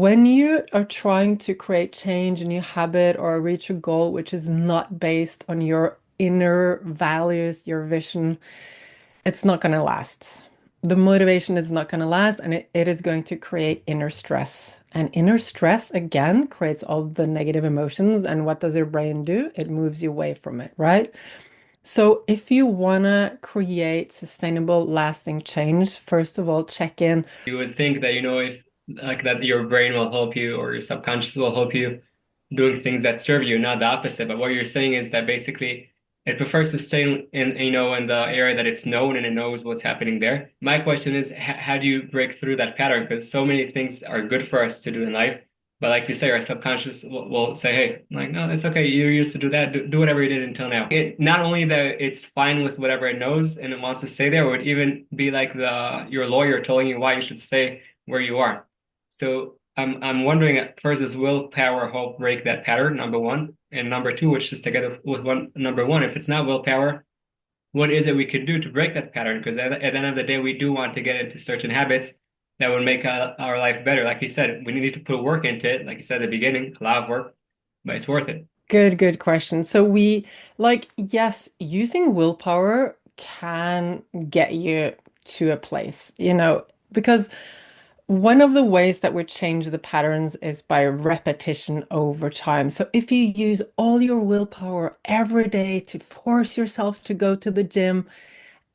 When you are trying to create change, a new habit, or reach a goal which is not based on your inner values, your vision, it's not going to last. The motivation is not going to last, and it is going to create inner stress. And inner stress, again, creates all the negative emotions. And what does your brain do? It moves you away from it, right? So if you want to create sustainable, lasting change, first of all, check in. You would think that, if like that your brain will help you or your subconscious will help you doing things that serve you, not the opposite. But what you're saying is that basically it prefers to stay in the area that it's known and it knows what's happening there. My question is, how do you break through that pattern? Because so many things are good for us to do in life. But like you say, our subconscious will say, hey, like, no, it's okay. You used to do that. Do whatever you did until now. It not only that it's fine with whatever it knows and it wants to stay there, it would even be like your lawyer telling you why you should stay where you are. So I'm wondering at first, does willpower help break that pattern, number one? And number two, which is together with number one, if it's not willpower, what is it we could do to break that pattern? Because at the end of the day, we do want to get into certain habits that would make our life better. Like you said, we need to put work into it. Like you said at the beginning, a lot of work, but it's worth it. Good question. So yes, using willpower can get you to a place, because one of the ways that we change the patterns is by repetition over time. So if you use all your willpower every day to force yourself to go to the gym,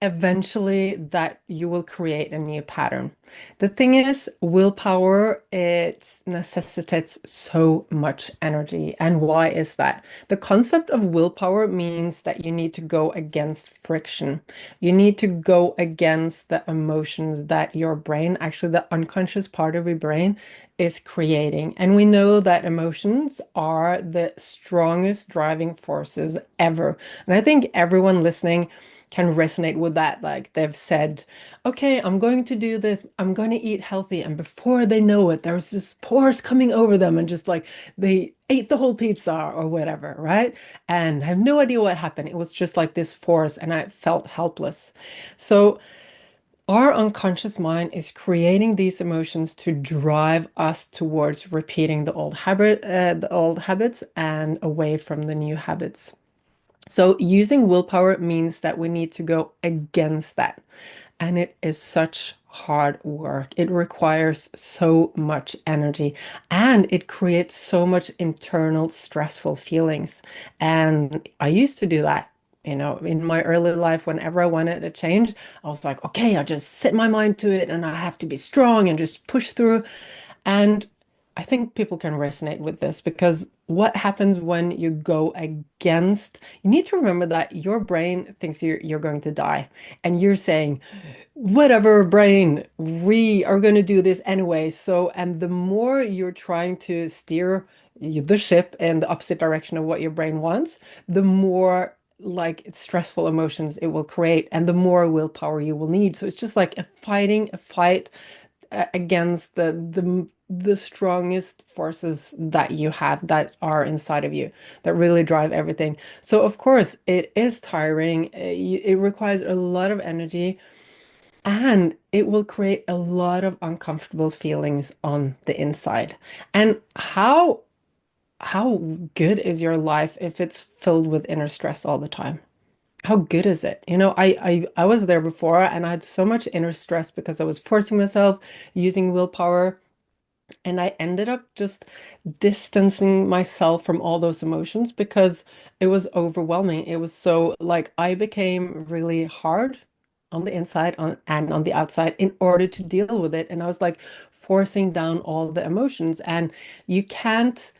eventually that you will create a new pattern. The thing is, willpower, it necessitates so much energy. And why is that? The concept of willpower means that you need to go against friction. You need to go against the emotions that your brain, actually the unconscious part of your brain, is creating. And we know that emotions are the strongest driving forces ever. And I think everyone listening can resonate with that. Like they've said, okay, I'm going to do this, I'm going to eat healthy. And before they know it, there's this force coming over them and just like they ate the whole pizza or whatever, right? And I have no idea what happened. It was just like this force, and I felt helpless. So, our unconscious mind is creating these emotions to drive us towards repeating the old habits, and away from the new habits. So using willpower means that we need to go against that. And it is such hard work. It requires so much energy and it creates so much internal stressful feelings. And I used to do that. In my early life, whenever I wanted a change, I was like, okay, I'll just set my mind to it and I have to be strong and just push through. And I think people can resonate with this because what happens when you go against, you need to remember that your brain thinks you're going to die. And you're saying, whatever, brain, we are going to do this anyway. So, and the more you're trying to steer the ship in the opposite direction of what your brain wants, the more like stressful emotions it will create and the more willpower you will need. So it's just like a fight against the strongest forces that you have that are inside of you that really drive everything. So of course it is tiring. It requires a lot of energy and it will create a lot of uncomfortable feelings on the inside. And how good is your life if it's filled with inner stress all the time? How good is it? I was there before and I had so much inner stress because I was forcing myself using willpower, and I ended up just distancing myself from all those emotions because it was overwhelming. It was so like I became really hard on the inside and on the outside in order to deal with it. And I was like forcing down all the emotions. And you can't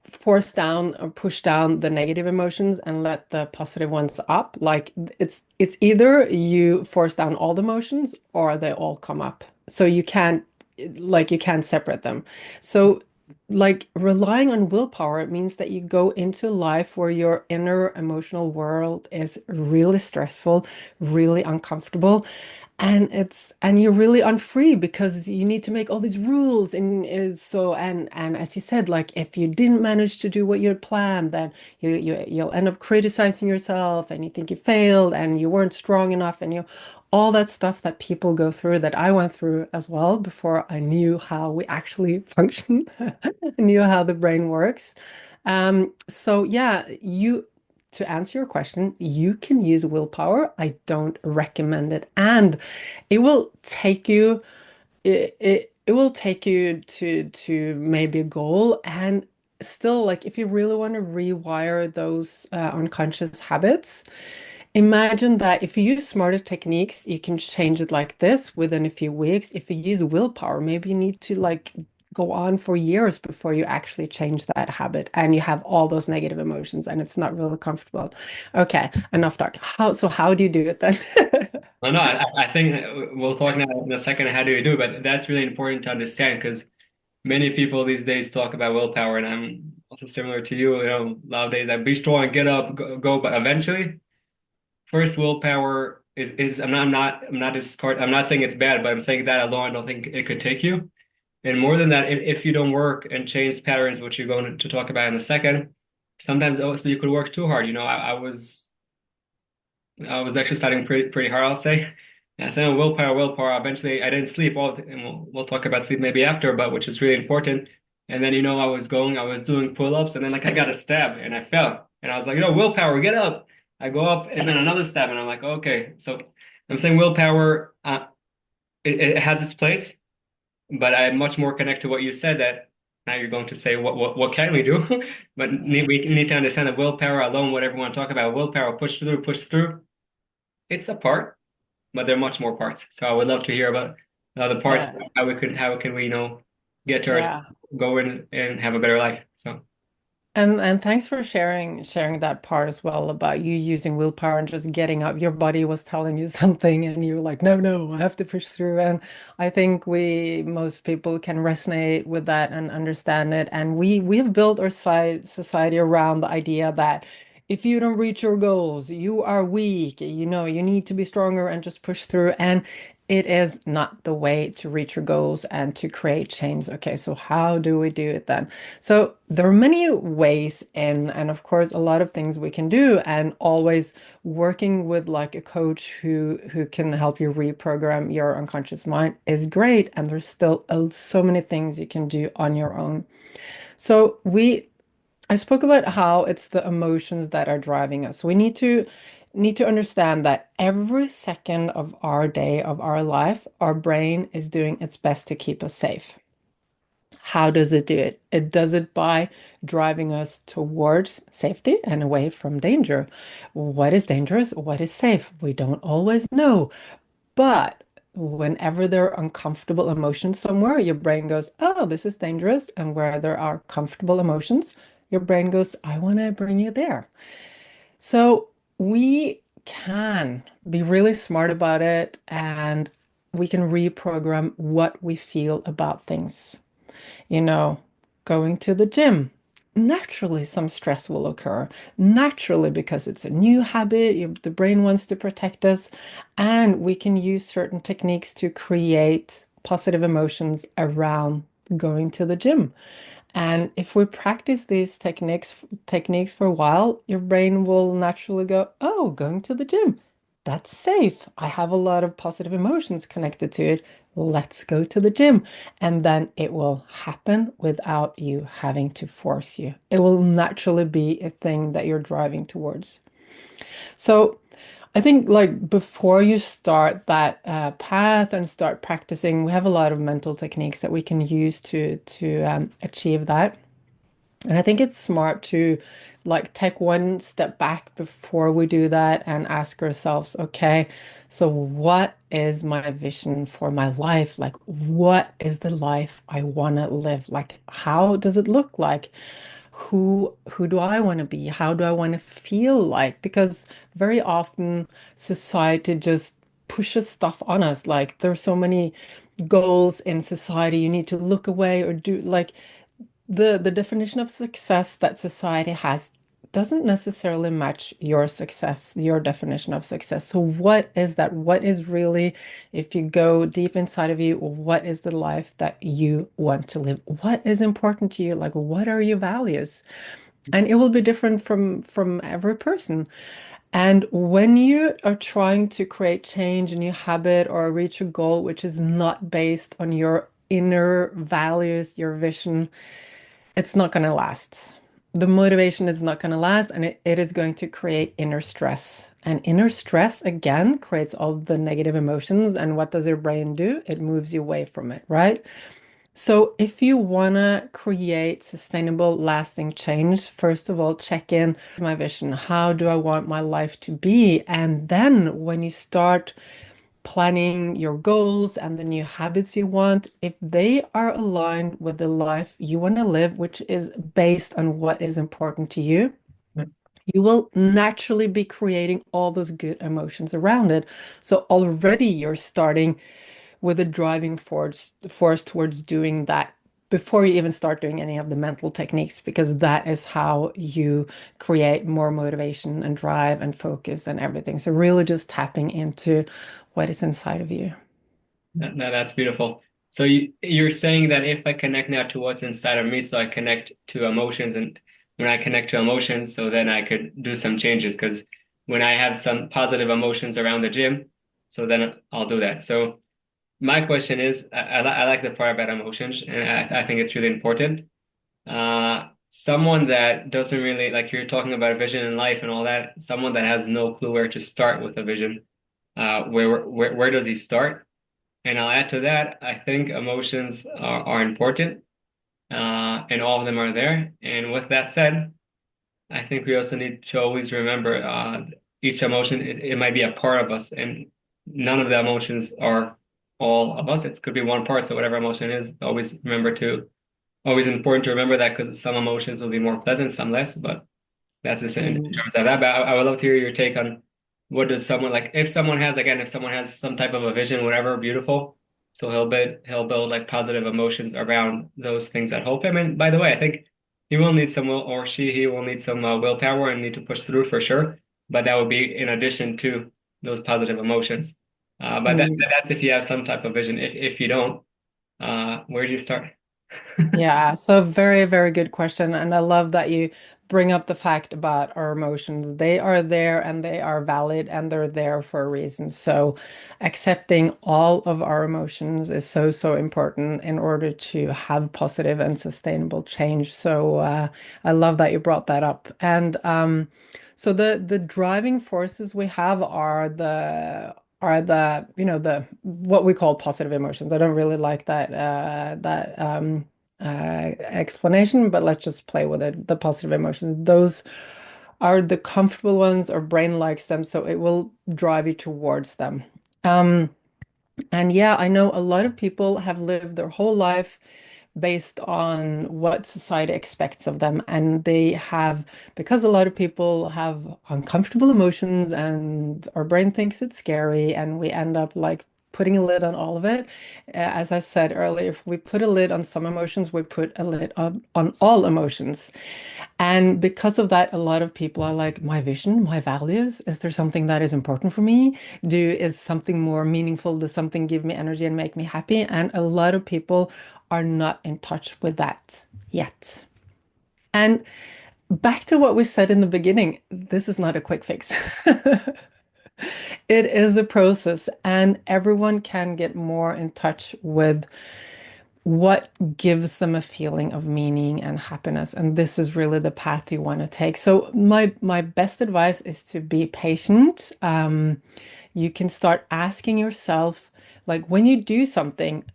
force down or push down the negative emotions and let the positive ones up. Like it's either you force down all the emotions or they all come up. So you can't separate them. So like relying on willpower, it means that you go into life where your inner emotional world is really stressful, really uncomfortable. And you're really unfree because you need to make all these rules and is so and as you said, like if you didn't manage to do what you had planned, then you'll end up criticizing yourself and you think you failed and you weren't strong enough and you all that stuff that people go through that I went through as well before I knew how we actually function, knew how the brain works. So yeah, to answer your question, you can use willpower. I don't recommend it. And it will take you it will take you to maybe a goal and still like if you really want to rewire those unconscious habits. Imagine that if you use smarter techniques, you can change it like this within a few weeks. If you use willpower, maybe you need to like go on for years before you actually change that habit and you have all those negative emotions and it's not really comfortable. Okay, enough talk. How do you do it then? Well, no, I think we'll talk now in a second how do you do it, but that's really important to understand because many people these days talk about willpower, and I'm also similar to you. You know, nowadays I be strong, get up, go, but eventually, first willpower is I'm not saying it's bad, but I'm saying that alone I don't think it could take you. And more than that, if you don't work and change patterns, which you're going to talk about in a second, sometimes also you could work too hard. You know, I was actually studying pretty hard, I'll say. And I said, oh, willpower, willpower. Eventually, I didn't sleep all, and we'll talk about sleep maybe after, but which is really important. And then, I was doing pull-ups, and then like I got a stab, and I fell, and I was like, willpower, get up. I go up, and then another stab, and I'm like, okay. So I'm saying willpower, it has its place, but I much more connect to what you said that now you're going to say what can we do? But we need to understand that willpower alone, whatever you want to talk about, willpower, push through. It's a part, but there are much more parts. So I would love to hear about the parts, Yeah. how can we, get to our Yeah. go in and have a better life. So And thanks for sharing that part as well about you using willpower and just getting up. Your body was telling you something and you were like, no, no, I have to push through. And I think most people can resonate with that and understand it. And we have built our society around the idea that if you don't reach your goals, you are weak. You need to be stronger and just push through. And it is not the way to reach your goals and to create change. Okay, so how do we do it then? So there are many ways in, and of course, a lot of things we can do, and always working with like a coach who can help you reprogram your unconscious mind is great. And there's still so many things you can do on your own. So I spoke about how it's the emotions that are driving us. We need to understand that every second of our day, of our life, our brain is doing its best to keep us safe. How does it do it? It does it by driving us towards safety and away from danger. What is dangerous? What is safe? We don't always know. But whenever there are uncomfortable emotions somewhere, your brain goes, oh, this is dangerous. And where there are comfortable emotions, your brain goes, I want to bring you there. So we can be really smart about it and we can reprogram what we feel about things you know, going to the gym. Naturally, some stress will occur. Naturally, because it's a new habit, the brain wants to protect us, and we can use certain techniques to create positive emotions around going to the gym. And if we practice these techniques for a while, your brain will naturally go, "Oh, going to the gym. That's safe. I have a lot of positive emotions connected to it. Let's go to the gym." And then it will happen without you having to force you. It will naturally be a thing that you're driving towards. So I think like before you start that path and start practicing, we have a lot of mental techniques that we can use to achieve that. And I think it's smart to like take one step back before we do that and ask ourselves, okay, so what is my vision for my life? Like, what is the life I want to live? Like, how does it look like? Who do I want to be? How do I want to feel like? Because very often society just pushes stuff on us. Like, there's so many goals in society. You need to look away or do like the definition of success that society has doesn't necessarily match your success, your definition of success. So what is that? What is really, if you go deep inside of you, what is the life that you want to live? What is important to you? Like, what are your values? And it will be different from every person. And when you are trying to create change, a new habit, or reach a goal which is not based on your inner values, your vision, it's not going to last. The motivation is not going to last, and it is going to create inner stress. And inner stress, again, creates all the negative emotions. And what does your brain do? It moves you away from it, right? So if you want to create sustainable, lasting change, first of all, check in my vision. How do I want my life to be? And then when you start planning your goals and the new habits you want, if they are aligned with the life you want to live, which is based on what is important to you, you will naturally be creating all those good emotions around it. So already you're starting with a driving force towards doing that before you even start doing any of the mental techniques, because that is how you create more motivation and drive and focus and everything. So really just tapping into what is inside of you. That's beautiful. So you're saying that if I connect now to what's inside of me, so I connect to emotions, and when I connect to emotions, so then I could do some changes. Because when I have some positive emotions around the gym, so then I'll do that. So my question is, I like the part about emotions, and I think it's really important. Someone that doesn't really, like you're talking about a vision in life and all that, someone that has no clue where to start with a vision, where does he start? And I'll add to that, I think emotions are important, and all of them are there. And with that said, I think we also need to always remember each emotion, it might be a part of us, and none of the emotions are all of us. It could be one part. So whatever emotion is, always important to remember that, because some emotions will be more pleasant, some less, but that's just in Mm. terms of that. But I would love to hear your take on what does someone like, if someone has, again, if someone has some type of a vision, whatever, beautiful. So he'll build like positive emotions around those things that help him. And by the way, I think he will need some will, or he will need some willpower and need to push through for sure. But that would be in addition to those positive emotions. But Mm. that's if you have some type of vision. If you don't, where do you start? Yeah, so very, very good question. And I love that you bring up the fact about our emotions. They are there and they are valid and they're there for a reason. So accepting all of our emotions is so, so important in order to have positive and sustainable change. So I love that you brought that up. And so the driving forces we have are the the what we call positive emotions. I don't really like that explanation, but let's just play with it. The positive emotions, those are the comfortable ones. Our brain likes them, so it will drive you towards them. Um, and yeah, I know a lot of people have lived their whole life based on what society expects of them. And they have, because a lot of people have uncomfortable emotions and our brain thinks it's scary, and we end up like putting a lid on all of it. As I said earlier, if we put a lid on some emotions, we put a lid on all emotions. And because of that, a lot of people are like, my vision, my values, is there something that is important for me? Is something more meaningful? Does something give me energy and make me happy? And a lot of people are not in touch with that yet. And back to what we said in the beginning, this is not a quick fix. It is a process, and everyone can get more in touch with what gives them a feeling of meaning and happiness. And this is really the path you want to take. So my best advice is to be patient. You can start asking yourself, like when you do something,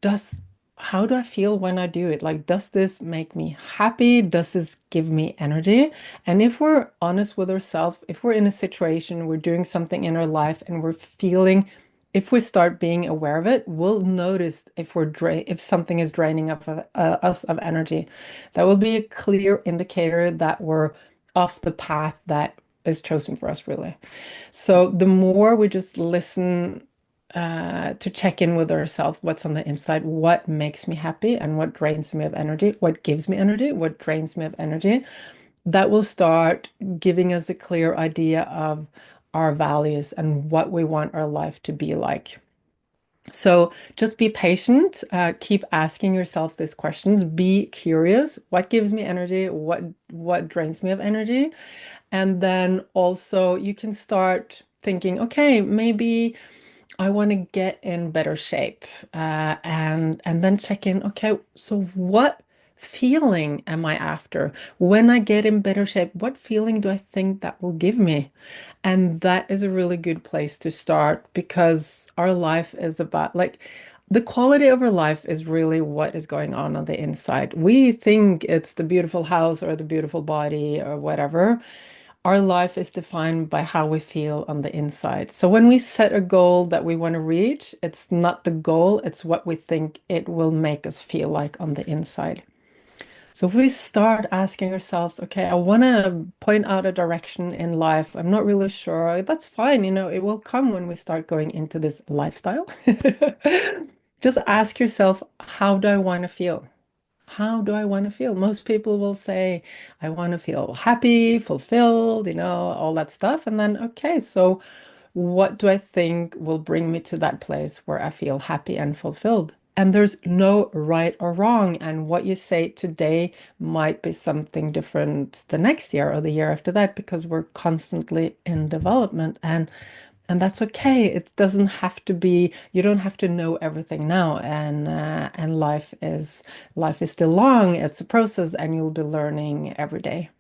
does how do I feel when I do it? Like, does this make me happy? Does this give me energy? And if we're honest with ourselves, if we're in a situation, we're doing something in our life and we're feeling, if we start being aware of it, we'll notice if something is draining us of energy. That will be a clear indicator that we're off the path that is chosen for us, really. So the more we just listen to check in with ourselves, what's on the inside, what makes me happy and what drains me of energy, what gives me energy, what drains me of energy, that will start giving us a clear idea of our values and what we want our life to be like. So just be patient, keep asking yourself these questions, be curious. What gives me energy? What drains me of energy? And then also you can start thinking, okay, maybe I want to get in better shape, and then check in. Okay, so what feeling am I after? When I get in better shape, what feeling do I think that will give me? And that is a really good place to start because our life is about like the quality of our life is really what is going on the inside. We think it's the beautiful house or the beautiful body or whatever. Our life is defined by how we feel on the inside. So when we set a goal that we want to reach, it's not the goal, it's what we think it will make us feel like on the inside. So if we start asking ourselves, okay, I want to point out a direction in life. I'm not really sure. That's fine. It will come when we start going into this lifestyle. Just ask yourself, how do I want to feel? How do I want to feel? Most people will say, I want to feel happy, fulfilled, all that stuff. And then, okay, so what do I think will bring me to that place where I feel happy and fulfilled? And there's no right or wrong. And what you say today might be something different the next year or the year after that because we're constantly in development. And that's okay. It doesn't have to be, you don't have to know everything now. And life is still long. It's a process and you'll be learning every day.